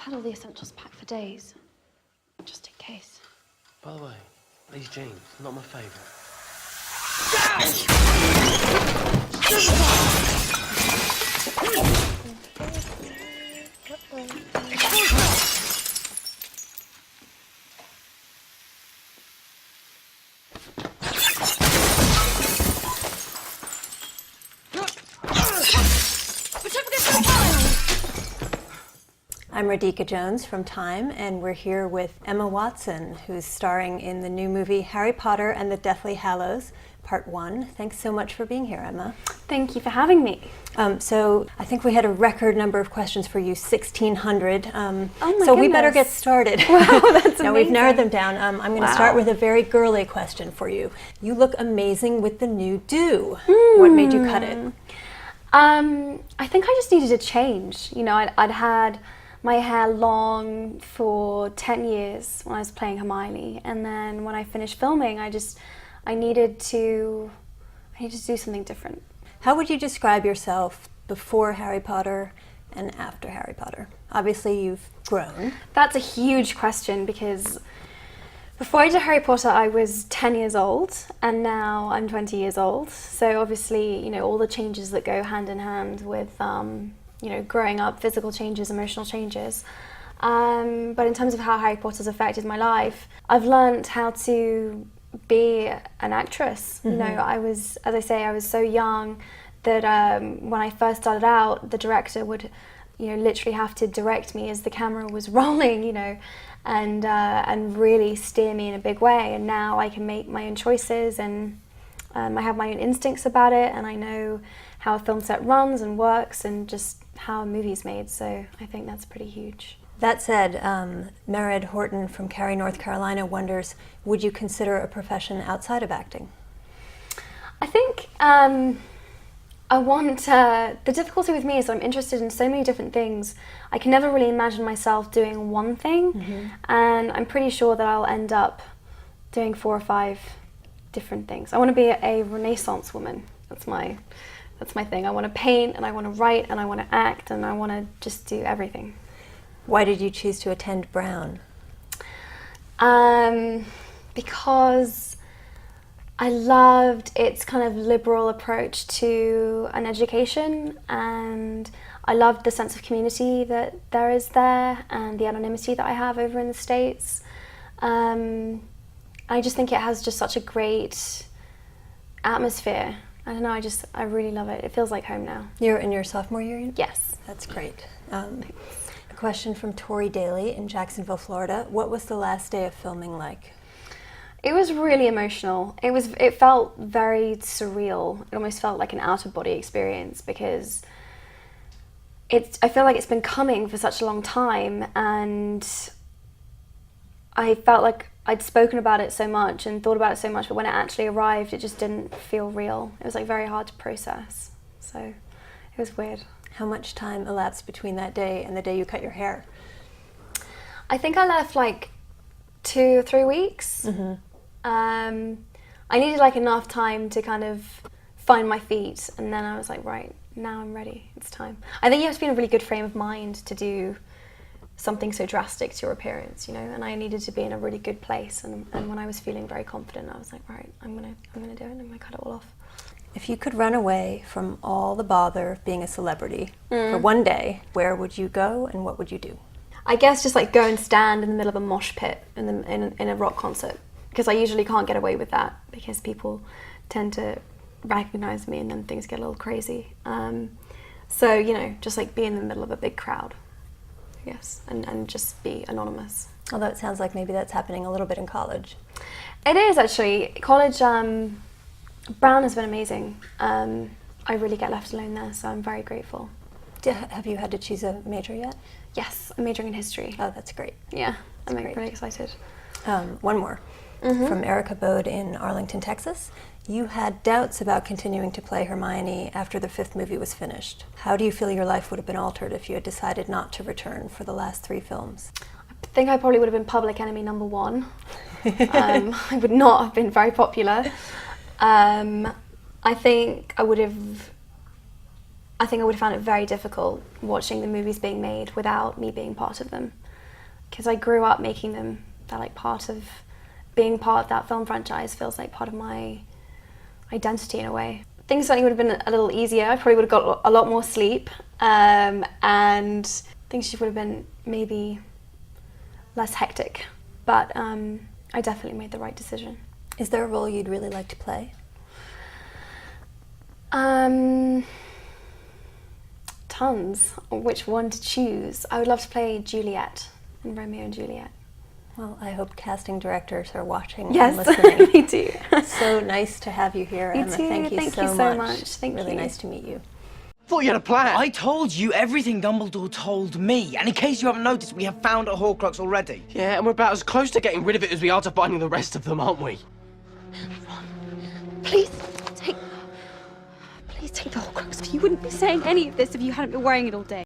had all the essentials packed for days, just in case. By the way, these jeans, not my favourite. I'm Radhika Jones from Time, and we're here with Emma Watson, who's starring in the new movie Harry Potter and the Deathly Hallows, Part 1. Thanks so much for being here, Emma. Thank you for having me. So I think we had a record number of questions for you, 1,600. Oh my so goodness. We better get started. Wow, that's Now amazing. we've narrowed them down. I'm going to start Wow. with a very girly question for you. You look amazing with the new do. What made you cut it? I think I just needed a change. You know, I'd had my hair long for 10 years when I was playing Hermione, and then when I finished filming, I needed to do something different. How would you describe yourself before Harry Potter and after Harry Potter? Obviously, you've grown. That's a huge question because before I did Harry Potter, I was 10 years old, and now I'm 20 years old. So obviously, you know, all the changes that go hand in hand with, you know, growing up, physical changes, emotional changes. But in terms of how Harry Potter's affected my life, I've learned how to be an actress. You know, I was, as I say, I was so young that when I first started out, the director would, you know, literally have to direct me as the camera was rolling, you know, and really steer me in a big way. And now I can make my own choices, and I have my own instincts about it, and I know how a film set runs and works, and just how a movie's made. So I think that's pretty huge. That said, Mered Horton from Cary, North Carolina wonders, would you consider a profession outside of acting? I think I want, the difficulty with me is that I'm interested in so many different things. I can never really imagine myself doing one thing, and I'm pretty sure that I'll end up doing 4 or 5 different things. I want to be a Renaissance woman. That's my thing. I want to paint, and I want to write, and I want to act, and I want to just do everything. Why did you choose to attend Brown? Because I loved its kind of liberal approach to an education, and I loved the sense of community that there is there, and the anonymity that I have over in the States. I just think it has just such a great atmosphere. I don't know, I really love it. It feels like home now. You're in your sophomore year? Yes. That's great. A question from Tori Daly in Jacksonville, Florida. What was the last day of filming like? It was really emotional. It felt very surreal. It almost felt like an out-of-body experience because I feel like it's been coming for such a long time, and I felt like I'd spoken about it so much and thought about it so much, but when it actually arrived, it just didn't feel real. It was like very hard to process. So it was weird. How much time elapsed between that day and the day you cut your hair? I think I left like 2 or 3 weeks. I needed like enough time to kind of find my feet, and then I was like, right, now I'm ready, it's time. I think you have to be in a really good frame of mind to do something so drastic to your appearance, you know, and I needed to be in a really good place, and when I was feeling very confident, I was like, right, I'm gonna do it, I'm gonna cut it all off. If you could run away from all the bother of being a celebrity for one day, where would you go and what would you do? I guess just like go and stand in the middle of a mosh pit in a rock concert, because I usually can't get away with that because people tend to recognize me and then things get a little crazy. So, you know, just like be in the middle of a big crowd, I guess, and just be anonymous. Although it sounds like maybe that's happening a little bit in college. It is actually. College, Brown has been amazing. I really get left alone there, so I'm very grateful. Have you had to choose a major yet? Yes, I'm majoring in history. Oh, that's great. Yeah, I'm great. really excited. One more. From Erica Bode in Arlington, Texas. You had doubts about continuing to play Hermione after the 5th movie was finished. How do you feel your life would have been altered if you had decided not to return for the last 3 films? I think I probably would have been public enemy number 1. I would not have been very popular. I think I would have I think I would have found it very difficult watching the movies being made without me being part of them. Because I grew up making them. They're like part of, being part of that film franchise feels like part of my identity in a way. Things certainly would have been a little easier. I probably would have got a lot more sleep, and things would have been maybe less hectic. But I definitely made the right decision. Is there a role you'd really like to play? Tons. Which one to choose? I would love to play Juliet in Romeo and Juliet. Well, I hope casting directors are watching Yes, and listening. me too. So nice to have you here, You Emma. too. Thank you Thank so you so much. much. Thank really you. nice to meet you. Thought you had a plan. I told you everything Dumbledore told me, and in case you haven't noticed, we have found a Horcrux already. Yeah, and we're about as close to getting rid of it as we are to finding the rest of them, aren't we? Please take the Horcrux. You wouldn't be saying any of this if you hadn't been wearing it all day.